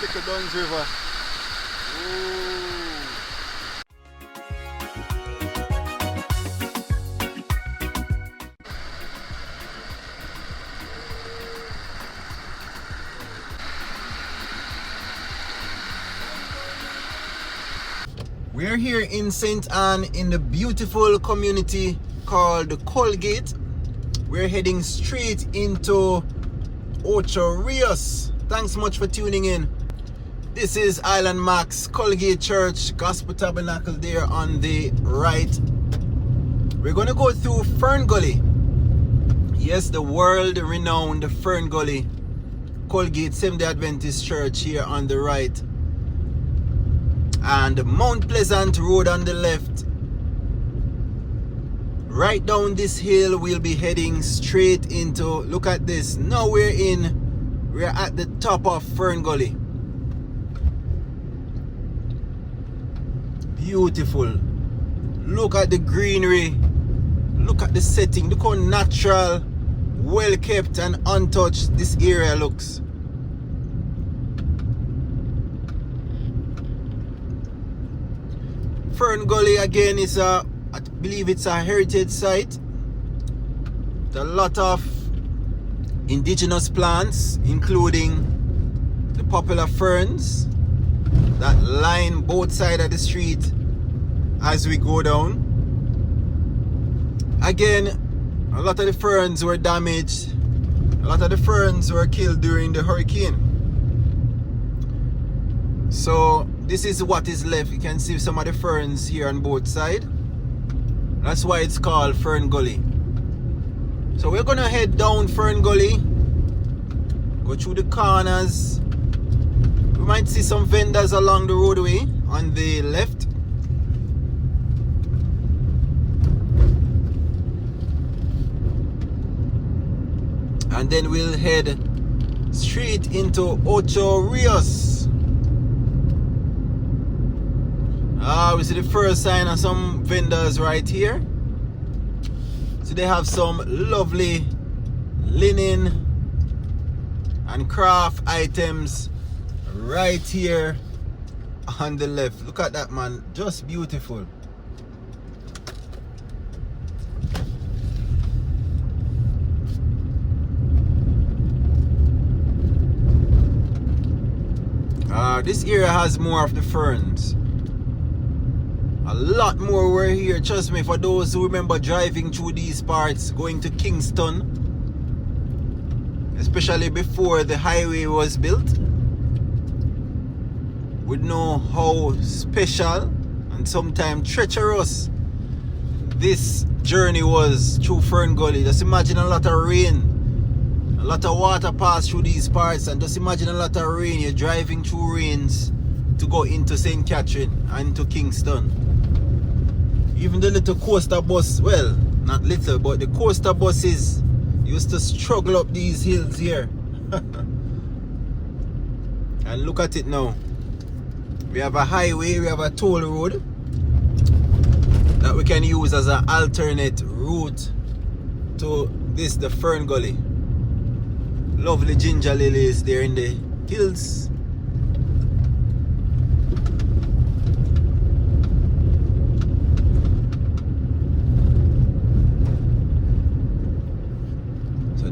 little Dunn's River. Ooh. We're here in St. Anne in the beautiful community called Colgate. We're heading straight into OCHO Rios. Thanks much for tuning in. This is Island Max, Colgate Church, Gospel Tabernacle there on the right. We're going to go through Fern Gully. Yes, the world-renowned Fern Gully, Colgate Seventh-day Adventist Church here on the right. And Mount Pleasant Road on the left. Right down this hill we'll be heading straight into, look at this, now we're at the top of Fern Gully. Beautiful. Look at the greenery, look at the setting, look how natural, well kept and untouched this area looks. Fern Gully again is I believe it's a heritage site. There's a lot of indigenous plants, including the popular ferns that line both sides of the street as we go down. Again, a lot of the ferns were damaged. A lot of the ferns were killed during the hurricane. So this is what is left. You can see some of the ferns here on both sides. That's why it's called Fern Gully. So we're gonna head down Fern Gully, go through the corners. We might see some vendors along the roadway on the left. And then we'll head straight into OCHO Rios. We see the first sign of some vendors right here. So they have some lovely linen and craft items right here on the left. Look at that, man, just beautiful. This area has more of the ferns. A lot more were here, trust me, for those who remember driving through these parts, going to Kingston, especially before the highway was built, would know how special and sometimes treacherous this journey was through Fern Gully. Just imagine a lot of rain, a lot of water pass through these parts, and just imagine a lot of rain. You're driving through rains to go into St. Catherine and to Kingston. Even the little coaster bus, well, not little, but the coaster buses used to struggle up these hills here. And look at it now. We have a highway, we have a toll road that we can use as an alternate route to this, the Fern Gully. Lovely ginger lilies there in the hills.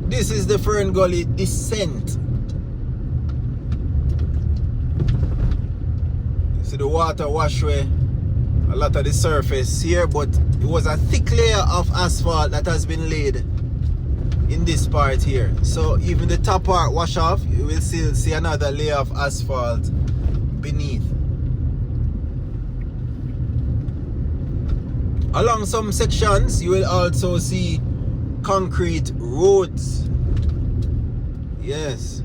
This is the Fern Gully descent. You see the water wash away a lot of the surface here, but it was a thick layer of asphalt that has been laid in this part here. So even the top part wash off, you will still see another layer of asphalt beneath. Along some sections, you will also see concrete roads. Yes,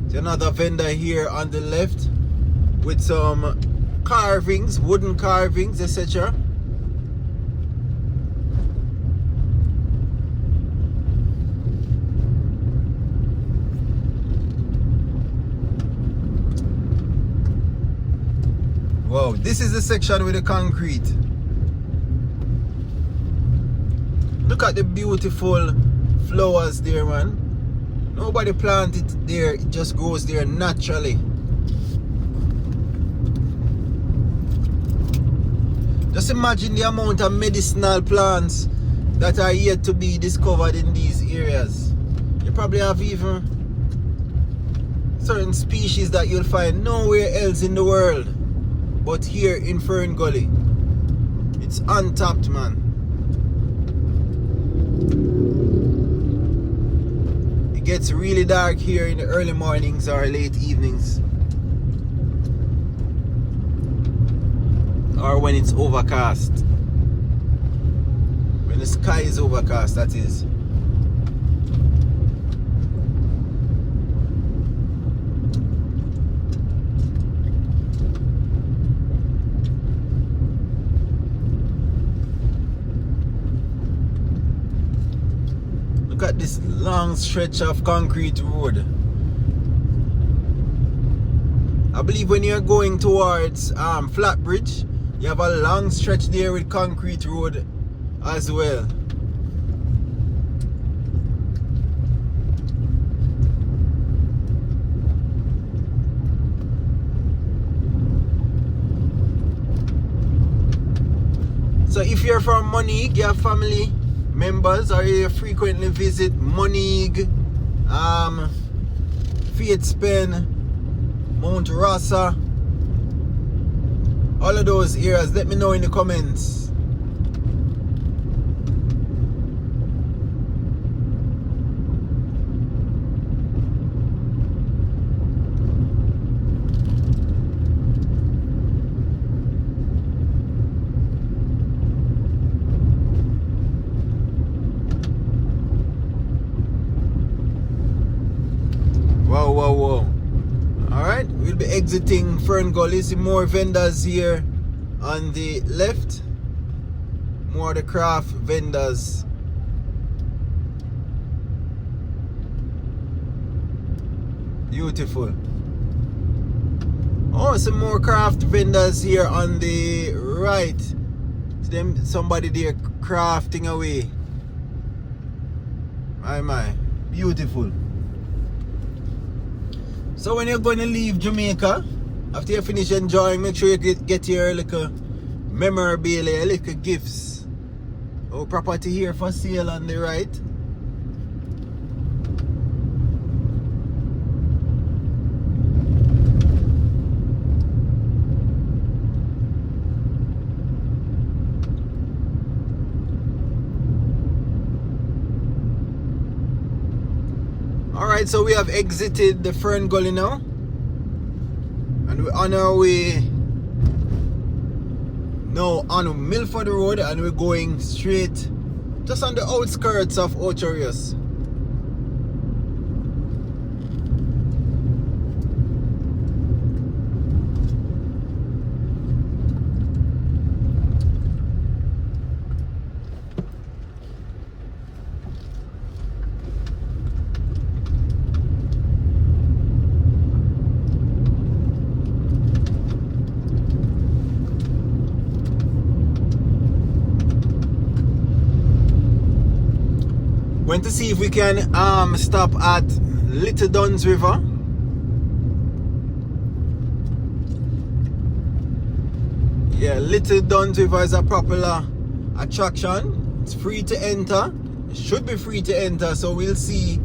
there's another vendor here on the left with some carvings, wooden carvings, etc. Wow, this is the section with the concrete. Look at the beautiful flowers there, man. Nobody planted it there, it just grows there naturally. Just imagine the amount of medicinal plants that are yet to be discovered in these areas. You probably have even certain species that you'll find nowhere else in the world but here in Fern Gully. It's untapped, man. It gets really dark here in the early mornings or late evenings, or when it's overcast. When the sky is overcast, that is. Look at this long stretch of concrete road. I believe when you're going towards Flatbridge, you have a long stretch there with concrete road as well. So if you're from Monique, you have family members, or you frequently visit Monique, Faithspen, Mount Rasa, all of those areas, let me know in the comments. Whoa. Alright, we'll be exiting Fern Gully. See more vendors here on the left. More of the craft vendors. Beautiful. Oh, some more craft vendors here on the right. Them somebody there crafting away. My. Beautiful. So when you're going to leave Jamaica, after you finish enjoying, make sure you get your little memorabilia, little gifts. Oh, property here for sale on the right. Alright, so we have exited the Fern Gully now, and we're on our way now on Milford Road, and we're going straight just on the outskirts of OCHO Rios. Going to see if we can stop at Little Dunn's River. Yeah, Little Dunn's River is a popular attraction. It's free to enter. It should be free to enter, so we'll see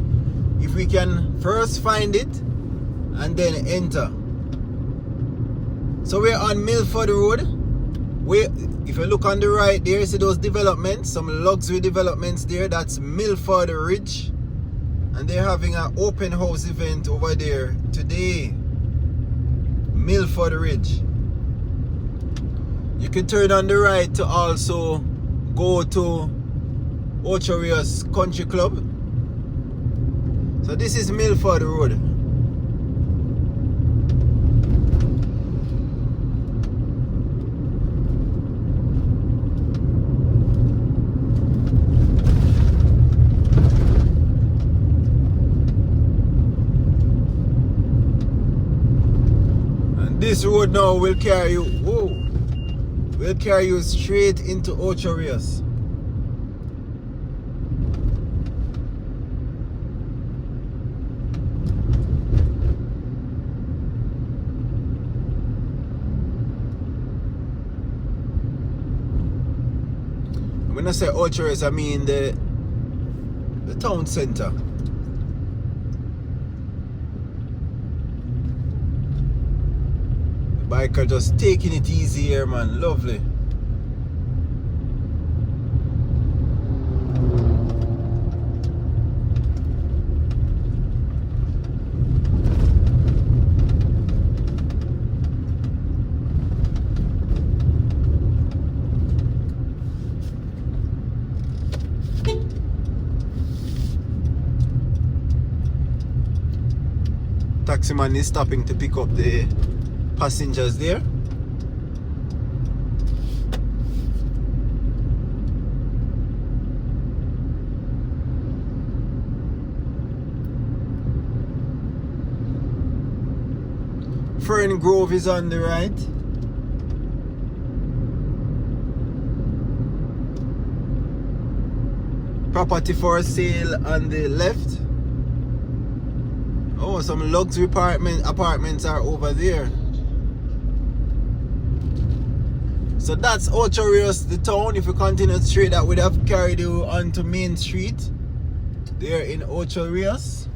if we can first find it and then enter. So we're on Milford Road. If you look on the right there, you see those developments, some luxury developments there. That's Milford Ridge, and they're having an open house event over there today. Milford Ridge. You can turn on the right to also go to OCHO Rios Country Club. So this is Milford Road. This road now will carry you, will carry you straight into OCHO Rios. When I say OCHO Rios, I mean the town center. The biker just taking it easy here, man. Lovely. Taximan is stopping to pick up the passengers there. Fern Grove is on the right. Property for sale on the left. Oh, some luxury apartments are over there. So that's OCHO Rios, the town. If you continue straight, that would have carried you onto Main Street there in OCHO Rios.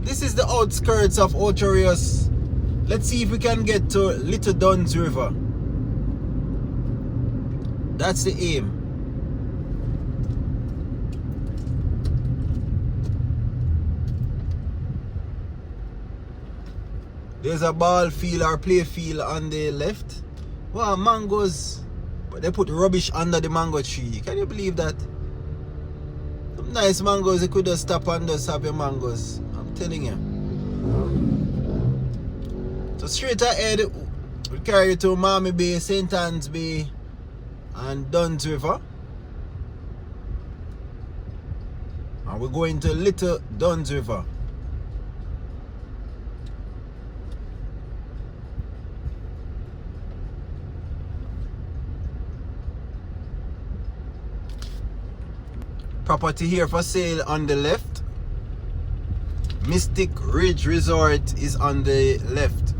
This is the outskirts of OCHO Rios. Let's see if we can get to Little Dunn's River. That's the aim. There's a ball field or play field on the left. Wow, mangoes. But they put rubbish under the mango tree. Can you believe that? Some nice mangoes, you could just stop and just have your mangoes. I'm telling you. So straight ahead, we'll carry you to Miami Bay, St. Anne's Bay, and Dunn's River. And we're going to Little Dunn's River. Property here for sale on the left. Mystic Ridge Resort is on the left.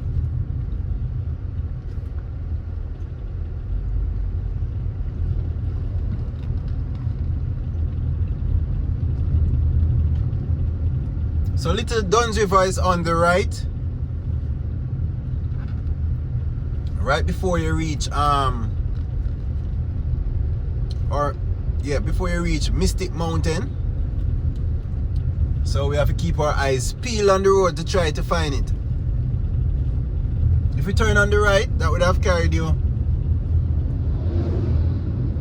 So Little Dunn's River is on the right. Right before you reach before you reach Mystic Mountain. So we have to keep our eyes peeled on the road to try to find it. If we turn on the right, that would have carried you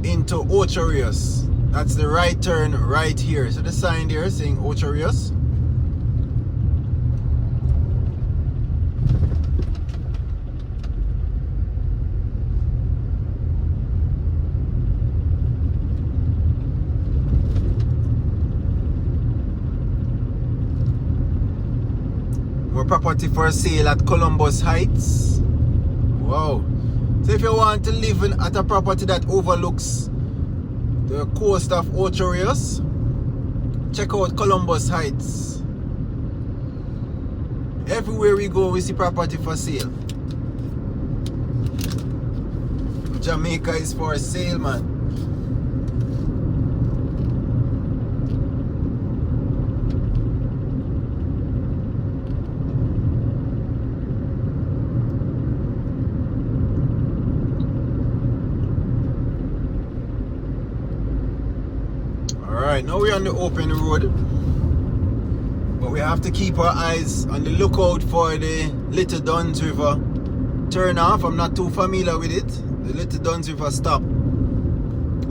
into OCHO Rios. That's the right turn right here. So the sign there saying OCHO Rios. More property for sale at Columbus Heights. Wow. So if you want to live at a property that overlooks the coast of OCHO Rios, check out Columbus Heights. Everywhere we go, we see property for sale. Jamaica is for sale, man. Alright, now we're on the open road, but we have to keep our eyes on the lookout for the Little Dunn's River turn off. I'm not too familiar with it. The Little Dunn's River stop.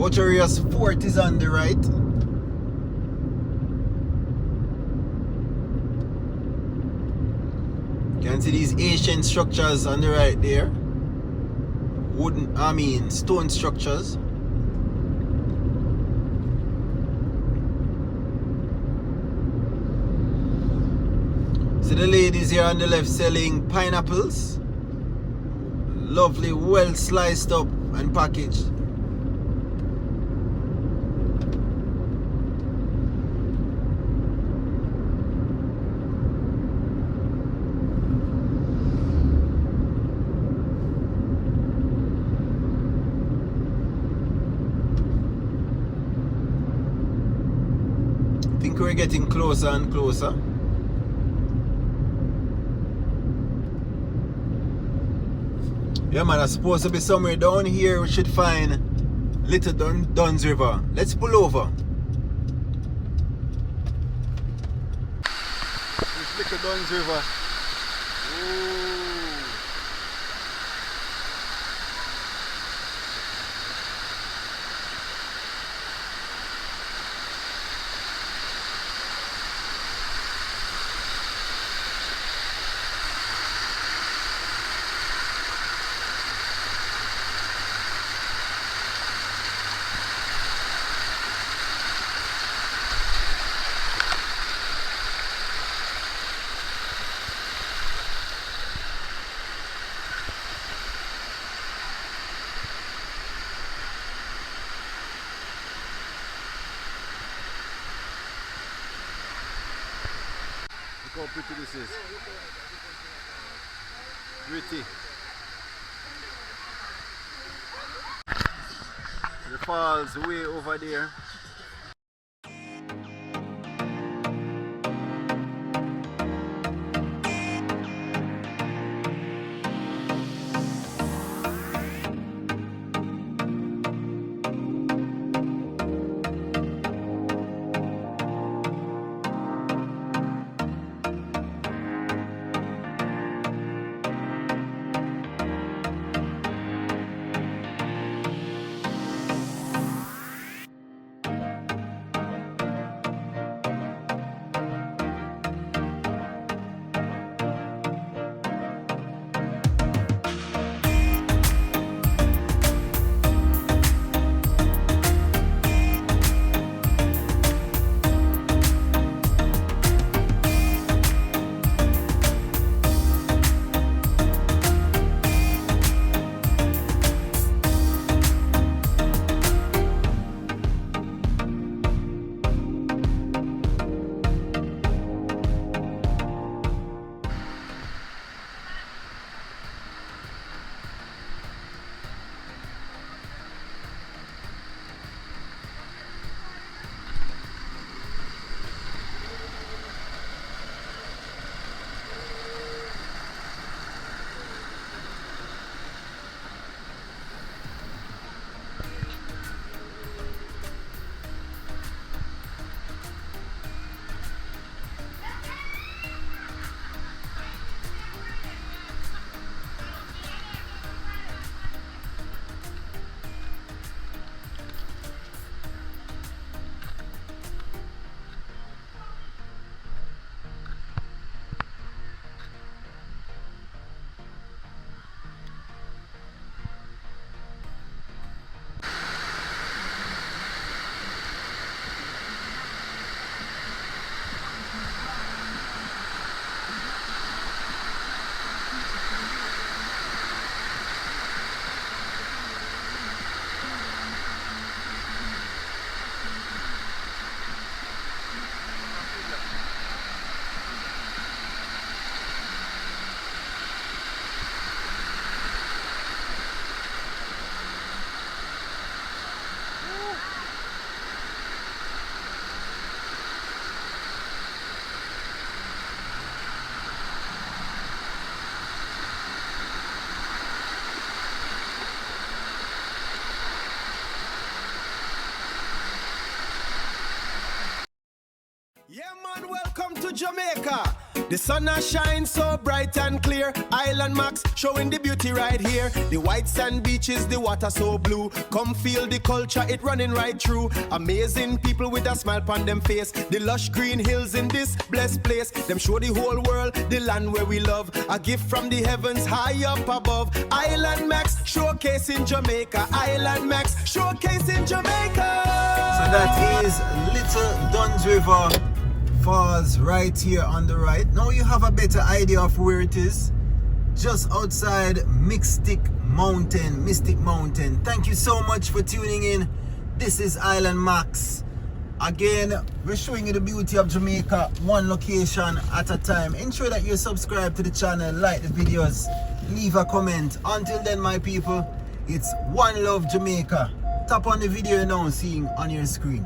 OCHO Rios Fort is on the right. You can see these ancient structures on the right there. Stone structures. See the ladies here on the left selling pineapples. Lovely, well sliced up and packaged. getting closer and closer. Yeah man, it's supposed to be somewhere down here. We should find Little Dunn's River. Let's pull over. This Little Dunn's River. Ooh. Look how pretty this is. Pretty. The falls way over there. Yeah man, welcome to Jamaica. The sun has shines so bright and clear. Island Max showing the beauty right here. The white sand beaches, the water so blue. Come feel the culture, it running right through. Amazing people with a smile on them face. The lush green hills in this blessed place. Them show the whole world the land where we love. A gift from the heavens high up above. Island Max showcase in Jamaica. Island Max showcase in Jamaica. So that is Little Dunn's River Falls right here on the right. Now you have a better idea of where it is. Just outside Mystic Mountain. Thank you so much for tuning in. This is Island Max. Again, we're showing you the beauty of Jamaica, one location at a time. Ensure that you subscribe to the channel, like the videos, leave a comment. Until then, my people, it's One Love Jamaica. Tap on the video now seeing on your screen.